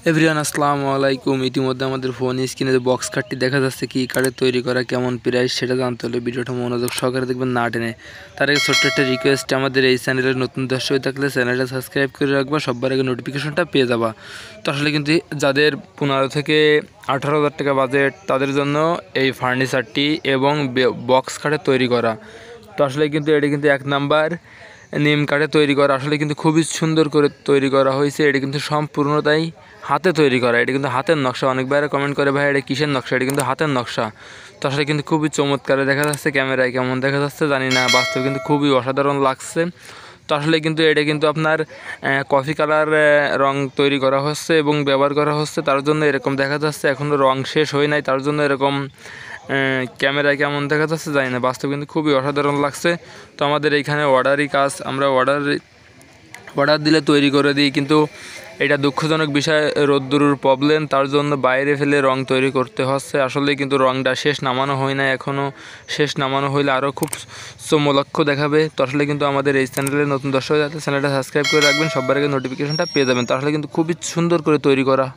Everyone আসসালামু আলাইকুম। ইতিমধ্যে আমাদের ফোন স্ক্রিনে যে বক্স কার্ডটি দেখা যাচ্ছে কি কার্ডে তৈরি করা, কেমন প্রাইস সেটা জানতে হলে ভিডিওটা মনোযোগ সহকারে দেখবেন, না টেনে। তার আগে ছোট্ট একটা রিকোয়েস্ট, আমাদের এই চ্যানেলের নতুন দর্শক হয়ে থাকলে চ্যানেলটা সাবস্ক্রাইব করে রাখবা, সবার আগে নোটিফিকেশনটা পেয়ে যাবা। তো আসলে কিন্তু যাদের 15 থেকে 18,000 টাকা বাজেট তাদের জন্য এই ফার্নিচারটি এবং বক্স কার্ডে তৈরি করা। তো আসলে কিন্তু এটি কিন্তু এক নাম্বার নিম কাঠে তৈরি করা, আসলে কিন্তু খুবই সুন্দর করে তৈরি করা হয়েছে। এটি কিন্তু সম্পূর্ণটাই হাতে তৈরি করা, এটা কিন্তু হাতের নকশা। অনেক বাইরে কমেন্ট করে ভাই এটা কিসের নকশা, এটা কিন্তু হাতের নকশা। তো আসলে কিন্তু খুবই চমৎকারে দেখা যাচ্ছে, ক্যামেরায় কেমন দেখা যাচ্ছে জানি না, বাস্তবে কিন্তু খুবই অসাধারণ লাগছে। তো আসলে কিন্তু এটা কিন্তু আপনার কফি কালার রং তৈরি করা হচ্ছে এবং ব্যবহার করা হচ্ছে, তার জন্য এরকম দেখা যাচ্ছে। এখনও রং শেষ হয় নাই, তার জন্য এরকম ক্যামেরায় কেমন দেখা যাচ্ছে জানি না, বাস্তবে কিন্তু খুবই অসাধারণ লাগছে। তো আমাদের এইখানে অর্ডারই কাজ, আমরা অর্ডার দিলে তৈরি করে দিই, কিন্তু এটা দুঃখজনক বিষয়, রোদ্দুরের প্রবলেম, তার জন্য বাইরে ফেলে রং তৈরি করতে হচ্ছে। আসলে কিন্তু রংটা শেষ নামানো হয় না এখনও, শেষ নামানো হইলে আরও খুব চমলক্ষ দেখাবে। তো আসলে কিন্তু আমাদের এই চ্যানেলে নতুন দর্শক যাতে চ্যানেলটা সাবস্ক্রাইব করে রাখবেন, সবার আগে নোটিফিকেশনটা পেয়ে যাবেন। তো আসলে কিন্তু খুবই সুন্দর করে তৈরি করা।